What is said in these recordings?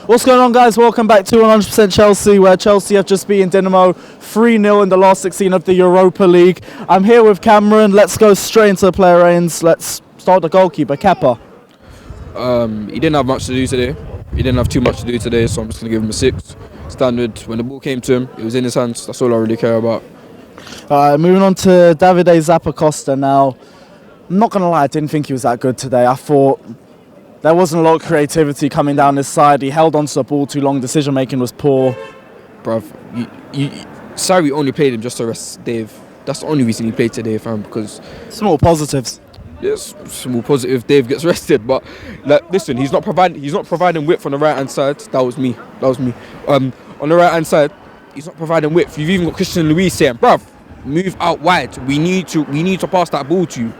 What's going on, guys? Welcome back to 100% Chelsea, where Chelsea have just beaten Dynamo 3-0 in the last 16 of the Europa League. I'm here with Cameron. Let's go straight into the player ratings. Let's start the goalkeeper, Kepa. He didn't have much to do today. He didn't have too much to do today, so I'm just going to give him a 6. Standard. When the ball came to him, it was in his hands. That's all I really care about. Moving on to Davide Zappacosta now. I'm not going to lie, I didn't think he was that good today. I thought there wasn't a lot of creativity coming down his side. He held onto the ball too long. Decision-making was poor. Bruv, Sarri only played him just to rest Dave. That's the only reason he played today, fam, because... Small positives. Yes, small positive. Dave gets rested, but like, listen, he's not providing width on the right hand side. That was me. On the right hand side, he's not providing width. You've even got Christian Luis saying, "Bruv, move out wide. We need to pass that ball to you."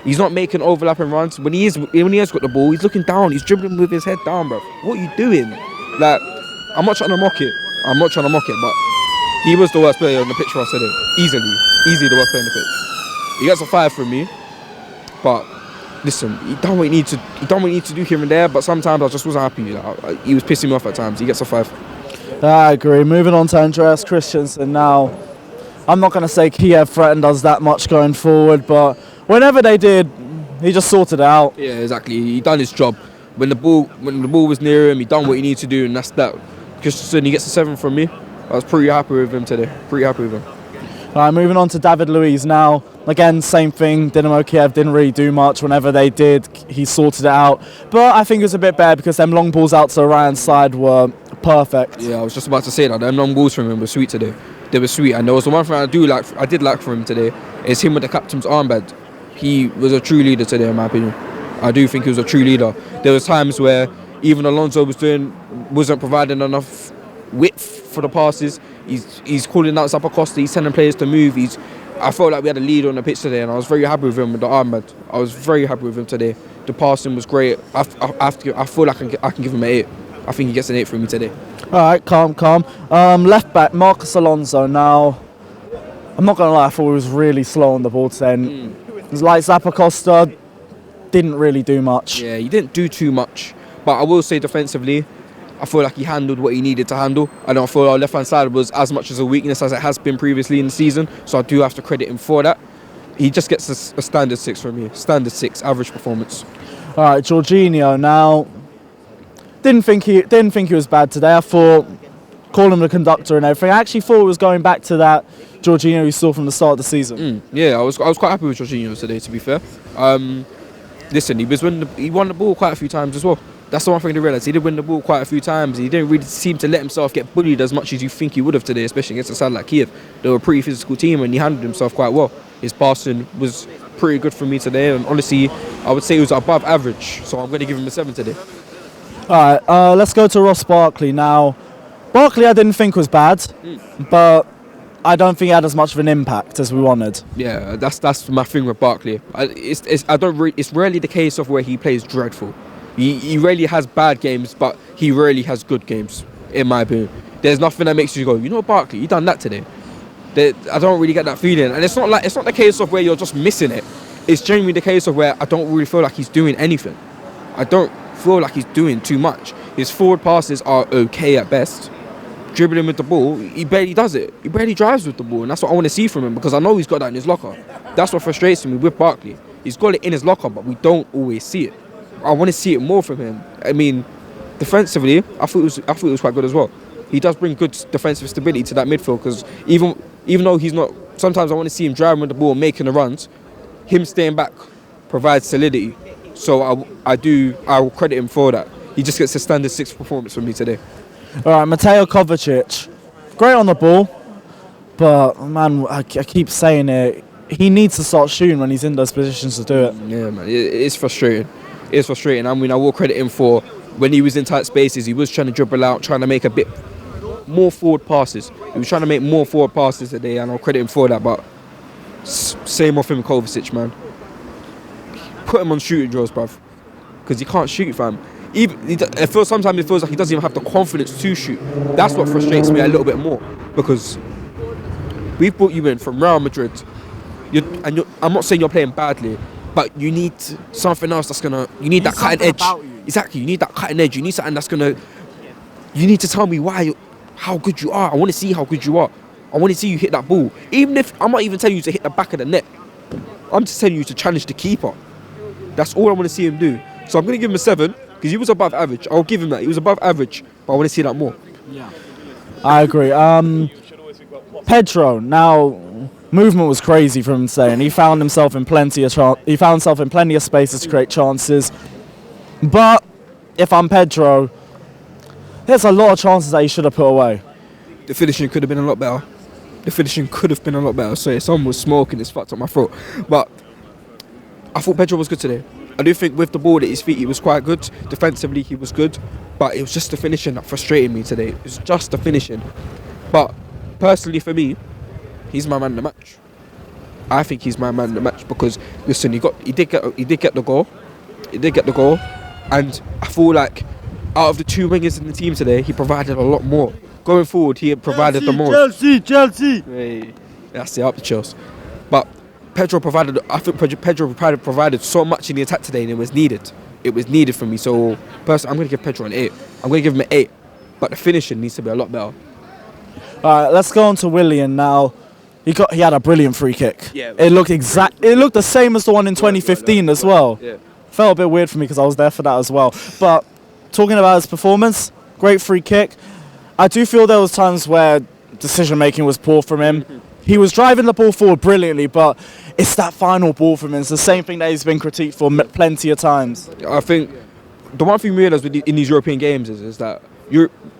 He's not making overlapping runs. When he has got the ball, he's looking down. He's dribbling with his head down, bruv. What are you doing? Like, I'm not trying to mock it. But he was the worst player on the pitch for us today. Easily the worst player on the pitch. He gets a 5 from me. But listen, he done what he needs to do here and there. But sometimes I just wasn't happy. Like, he was pissing me off at times. He gets a 5. I agree. Moving on to Andreas Christensen now. I'm not going to say Kiev threatened us that much going forward, but whenever they did, he just sorted it out. Yeah, exactly. He done his job. When the ball was near him, he done what he needed to do, and that's that. Christensen, he gets a 7 from me. I was pretty happy with him today. Moving on to David Luiz now. Again, same thing. Dynamo Kyiv didn't really do much. Whenever they did, he sorted it out. But I think it was a bit bad because them long balls out to the right-hand side were perfect. Yeah, I was just about to say that. Them long balls from him were sweet today. They were sweet. And there was the one thing I did like from him today, is him with the captain's armband. He was a true leader today, in my opinion. I do think he was a true leader. There was times where even Alonso wasn't providing enough width for the passes. He's calling out Zappacosta. He's sending players to move. I felt like we had a leader on the pitch today, and I was very happy with him with the armband. I was very happy with him today. The passing was great. I feel like I can give him an 8. I think he gets an 8 from me today. All right, calm. Left back, Marcos Alonso now. I'm not going to lie, I thought he was really slow on the ball today. It was like Zappacosta didn't really do much. Yeah, he didn't do too much. But I will say defensively, I feel like he handled what he needed to handle. I don't feel our left-hand side was as much as a weakness as it has been previously in the season, so I do have to credit him for that. He just gets a standard 6 from me. Standard 6, average performance. All right, Jorginho now. Didn't think he was bad today. I thought, call him the conductor and everything. I actually thought it was going back to that Jorginho we saw from the start of the season. Yeah, I was quite happy with Jorginho today, to be fair. Listen, he won the ball quite a few times as well. That's the one thing to realise. He did win the ball quite a few times. He didn't really seem to let himself get bullied as much as you think he would have today, especially against a side like Kiev. They were a pretty physical team, and he handled himself quite well. His passing was pretty good for me today, and honestly, I would say he was above average. So I'm going to give him a 7 today. All right, let's go to Ross Barkley now. Barkley I didn't think was bad, but I don't think he had as much of an impact as we wanted. Yeah, that's my thing with Barkley. It's rarely the case of where he plays dreadful. He rarely has bad games, but he rarely has good games, in my opinion. There's nothing that makes you go, you know, Barkley, you done that today. I don't really get that feeling, and it's not the case of where you're just missing it. It's genuinely the case of where I don't really feel like he's doing anything. I don't feel like he's doing too much. His forward passes are okay at best. Dribbling with the ball, he barely does it. He barely drives with the ball, and that's what I want to see from him, because I know he's got that in his locker. That's what frustrates me with Barkley. He's got it in his locker, but we don't always see it. I want to see it more from him. I mean, defensively, I thought it was quite good as well. He does bring good defensive stability to that midfield, because even though he's not, sometimes I want to see him driving with the ball, making the runs. Him staying back provides solidity. So I will credit him for that. He just gets a standard 6 performance from me today. All right, Mateo Kovacic, great on the ball, but man, I keep saying it. He needs to start shooting when he's in those positions to do it. Yeah, man, it's frustrating. It's frustrating. I mean, I will credit him for when he was in tight spaces. He was trying to dribble out, trying to make a bit more forward passes. He was trying to make more forward passes today, and I'll credit him for that. But same off him, Kovacic, man. Put him on shooting drills, bruv, because he can't shoot, fam. Sometimes it feels like he doesn't even have the confidence to shoot. That's what frustrates me a little bit more, because we've brought you in from Real Madrid. I'm not saying you're playing badly, but you need something else that's gonna. You need that cutting edge. Exactly, you need that cutting edge. You need something that's gonna you need to tell me how good you are. I want to see how good you are. I want to see you hit that ball. Even if I'm not even telling you to hit the back of the net, I'm just telling you to challenge the keeper. That's all I want to see him do. So I'm going to give him a 7 because he was above average. I'll give him that. He was above average, but I want to see that more. Yeah, I agree. Pedro, now movement was crazy from him saying he found himself in plenty of spaces to create chances. But if I'm Pedro, there's a lot of chances that he should have put away. The finishing could have been a lot better. Sorry, someone was smoking, it's fucked up my throat. But I thought Pedro was good today. I do think with the ball at his feet he was quite good. Defensively he was good. But it was just the finishing that frustrated me today. It was just the finishing. But personally for me, he's my man of the match. I think he's my man of the match because listen, he did get the goal. And I feel like out of the 2 wingers in the team today, he provided a lot more. Going forward, he provided the most. Chelsea! Hey, that's it, up the Chelsea. But Pedro provided so much in the attack today, and it was needed. It was needed for me. So, personally, I'm going to give Pedro an 8. I'm going to give him an 8. But the finishing needs to be a lot better. All right, let's go on to Willian now. He had a brilliant free kick. Yeah. It looked the same as the one in 2015 as well. Yeah. Felt a bit weird for me because I was there for that as well. But talking about his performance, great free kick. I do feel there was times where decision making was poor from him. He was driving the ball forward brilliantly, but it's that final ball from him. It's the same thing that he's been critiqued for plenty of times. I think the one thing we realise in these European games is that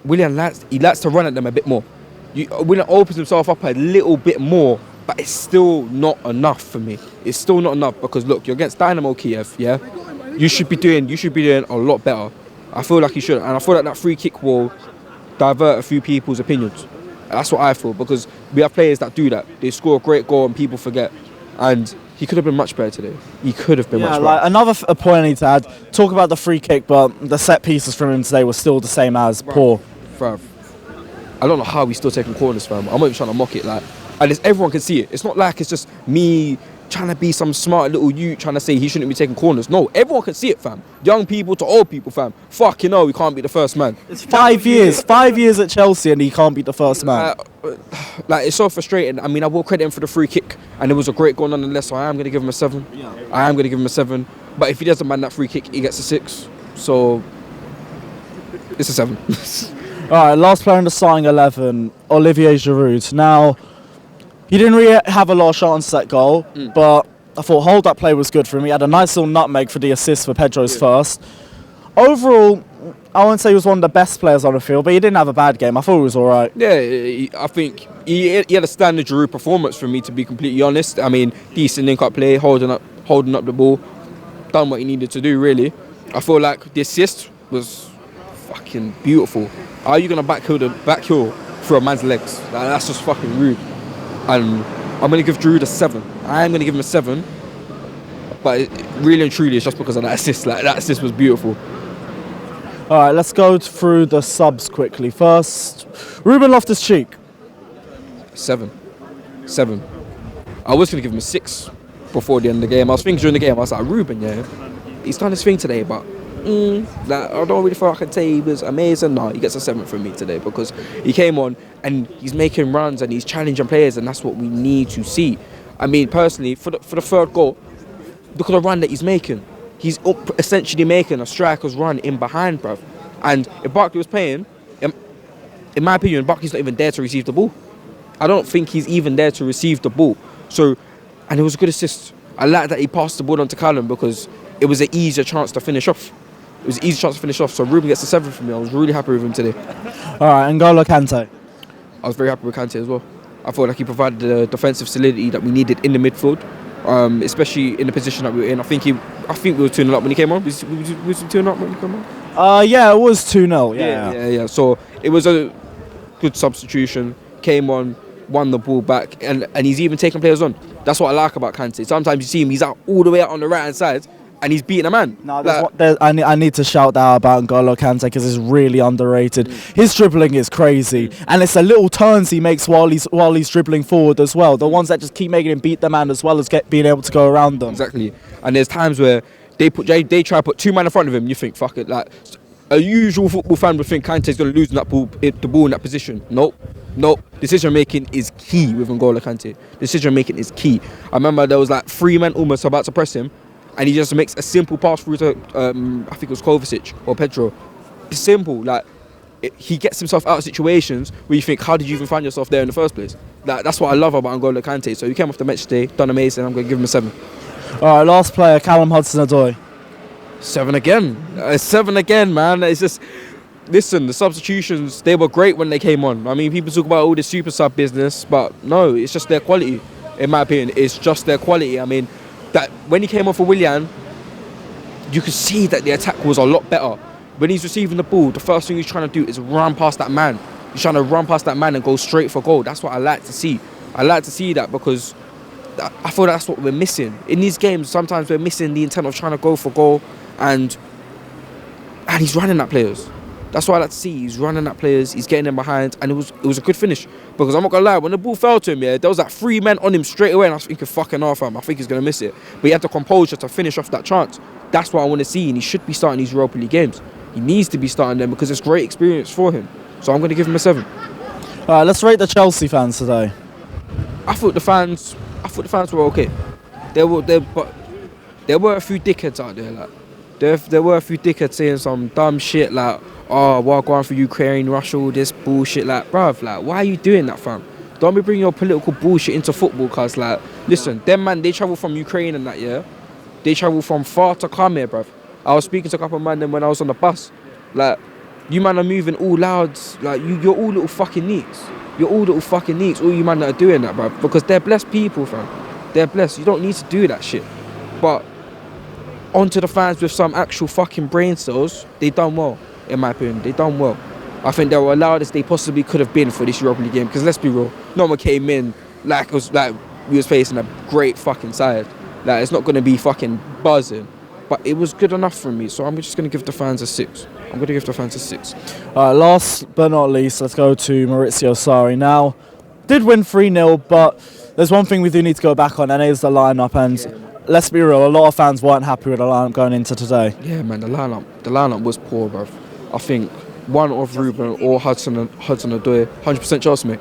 Willian likes to run at them a bit more. Willian opens himself up a little bit more, but it's still not enough for me. It's still not enough because look, you're against Dynamo Kyiv, yeah. You should be doing a lot better. I feel like he should, and I feel like that free kick will divert a few people's opinions. And that's what I feel because we have players that do that. They score a great goal and people forget. And he could have been much better today. He could have been much better. Like another point I need to add. Talk about the free kick, but the set pieces from him today were still the same as poor. Bruv, I don't know how he's still taking corners, fam. I'm not even trying to mock it. And everyone can see it. It's not like it's just me trying to be some smart little youth trying to say he shouldn't be taking corners. No, everyone can see it, fam. Young people to old people, fam. Fucking hell, he can't be the first man. It's 5 years at Chelsea and he can't be the first man. It's so frustrating. I mean, I will credit him for the free kick and it was a great goal nonetheless, so I am going to give him a 7. Yeah. I am going to give him a 7. But if he doesn't man that free kick, he gets a 6. So, it's a 7. Alright, last player in the starting 11, Olivier Giroud. Now, he didn't really have a lot of shots on that goal, but I thought hold-up play was good for him. He had a nice little nutmeg for the assist for Pedro's first. Overall, I won't say he was one of the best players on the field, but he didn't have a bad game. I thought he was all right. Yeah, I think he had a standard Giroud performance for me, to be completely honest. I mean, decent link-up play, holding up the ball, done what he needed to do, really. I feel like the assist was fucking beautiful. How are you going to backhill through a man's legs? That's just fucking rude. And I'm going to give Giroud a 7. I am going to give him a 7. But really and truly, it's just because of that assist. Like, that assist was beautiful. All right, let's go through the subs quickly. First, Ruben Loftus-Cheek. 7. I was going to give him a 6 before the end of the game. I was thinking during the game, I was like, Ruben, yeah, he's done his thing today, but I don't really feel like I can say he was amazing. No, he gets a 7 from me today because he came on and he's making runs and he's challenging players, and that's what we need to see. I mean, personally, for the third goal, look at the run that he's making. He's essentially making a striker's run in behind, bruv. And if Barkley was playing, in my opinion, Barkley's not even there to receive the ball. I don't think he's even there to receive the ball. So, and it was a good assist. I like that he passed the ball on to Callum because it was an easier chance to finish off. So Ruben gets a 7 from me. I was really happy with him today. All right, N'Golo Kante. I was very happy with Kante as well. I felt like he provided the defensive solidity that we needed in the midfield, especially in the position that we were in. I think we were 2-0 up when he came on. Was he 2-0 up when he came on? Yeah, it was 2-0. Yeah. So it was a good substitution. Came on, won the ball back, and he's even taking players on. That's what I like about Kante. Sometimes you see him, he's out all the way out on the right hand side, and he's beating a man. No, I need to shout that out about N'Golo Kante because it's really underrated. His dribbling is crazy, and it's the little turns he makes while he's dribbling forward as well. The ones that just keep making him beat the man as well as being able to go around them. Exactly. And there's times where they try to put 2 men in front of him. You think, fuck it, like A usual football fan would think Kante's going to lose the ball in that position. Nope. Decision making is key with N'Golo Kante. Decision making is key. I remember there was like 3 men almost about to press him, and he just makes a simple pass through to I think it was Kovacic or Pedro. It's simple. Like he gets himself out of situations where you think, how did you even find yourself there in the first place? That's what I love about N'Golo Kante. So he came off the match today, done amazing. I'm going to give him a 7. All right, last player, Callum Hudson-Odoi. 7 again. 7 again, man. It's just, listen, the substitutions, they were great when they came on. I mean, people talk about all the super sub business, but no, it's just their quality. In my opinion, it's just their quality. I mean, that when he came on for Willian, you could see that the attack was a lot better. When he's receiving the ball, the first thing he's trying to do is run past that man. He's trying to run past that man and go straight for goal. That's what I like to see. I like to see that because I feel that's what we're missing. In these games, sometimes we're missing the intent of trying to go for goal, and he's running at players. That's what I like to see. He's running at players, he's getting them behind, and it was a good finish. Because I'm not gonna lie, when the ball fell to him, there was like 3 men on him straight away, and I was thinking, fucking off, I think he's gonna miss it. But he had the composure to finish off that chance. That's what I want to see, and he should be starting these Europa League games. He needs to be starting them because it's great experience for him. So I'm going to give him a 7. All right, let's rate the Chelsea fans today. I thought the fans were okay. But there were a few dickheads out there. Like there were a few dickheads saying some dumb shit like, "Oh, we're going for Ukraine, Russia, all this bullshit." Like, bruv, like, why are you doing that, fam? Don't be bringing your political bullshit into football, cause like, listen, them man, they travel from Ukraine and that, yeah. They travel from far to come here, bruv. I was speaking to a couple of men when I was on the bus. Like, you man are moving all loud. Like, you're all little fucking neats. You're all little fucking neats. All you man that are doing that, bruv. Because they're blessed people, fam. They're blessed. You don't need to do that shit. But onto the fans with some actual fucking brain cells, they done well, in my opinion. They done well. I think they were allowed as they possibly could have been for this Europa League game. Because let's be real, no one came in like it was like we was facing a great fucking side. Like, it's not going to be fucking buzzing. But it was good enough for me, so I'm just going to give the fans a 6. I'm going to give the fans a 6. Last but not least, let's go to Maurizio Sarri. Now, did win 3-0, but there's one thing we do need to go back on, and it is the lineup. And let's be real, a lot of fans weren't happy with the lineup going into today. Yeah, man, the lineup was poor, bruv. I think one of Ruben or Hudson-Odoi, 100% Chelsea, mate.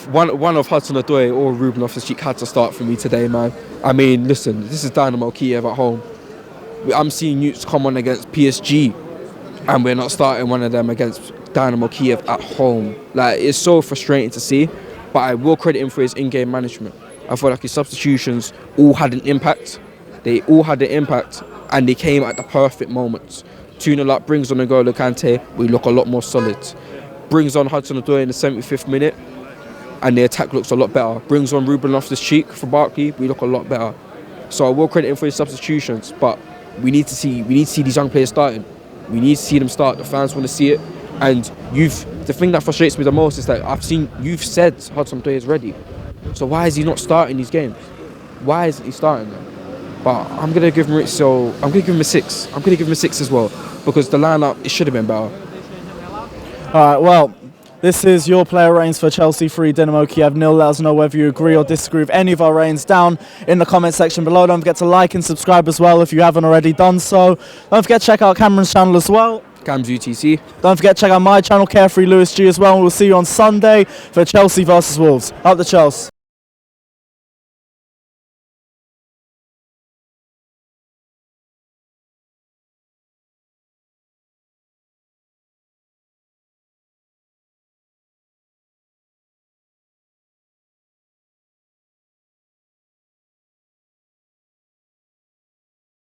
One of Hudson-Odoi or Ruben Loftus-Cheek had to start for me today, man. I mean, listen, this is Dynamo Kyiv at home. I'm seeing youths come on against PSG, and we're not starting one of them against Dynamo Kyiv at home. Like, it's so frustrating to see, but I will credit him for his in-game management. I feel like his substitutions all had an impact. They all had an impact, and they came at the perfect moments. 2-0 up, brings on N'Golo Kante, we look a lot more solid. Brings on Hudson-Odoi in the 75th minute, and the attack looks a lot better. Brings on Ruben Loftus-Cheek for Barkley, we look a lot better. So I will credit him for his substitutions, but we need to see these young players starting. We need to see them start. The fans want to see it, and the thing that frustrates me the most is that you've said Hudson-Odoi is ready. So why is he not starting these games? Why isn't he starting them? But I'm gonna give him a 6. I'm gonna give him a 6 as well, because the lineup, it should have been better. All right, well, this is your player reigns for Chelsea 3, Dynamo Kyiv 0. Let us know whether you agree or disagree with any of our reigns down in the comment section below. Don't forget to like and subscribe as well if you haven't already done so. Don't forget to check out Cameron's channel as well. Cam's UTC. Don't forget to check out my channel, Carefree Lewis G, as well. And we'll see you on Sunday for Chelsea versus Wolves. Up the Chelsea.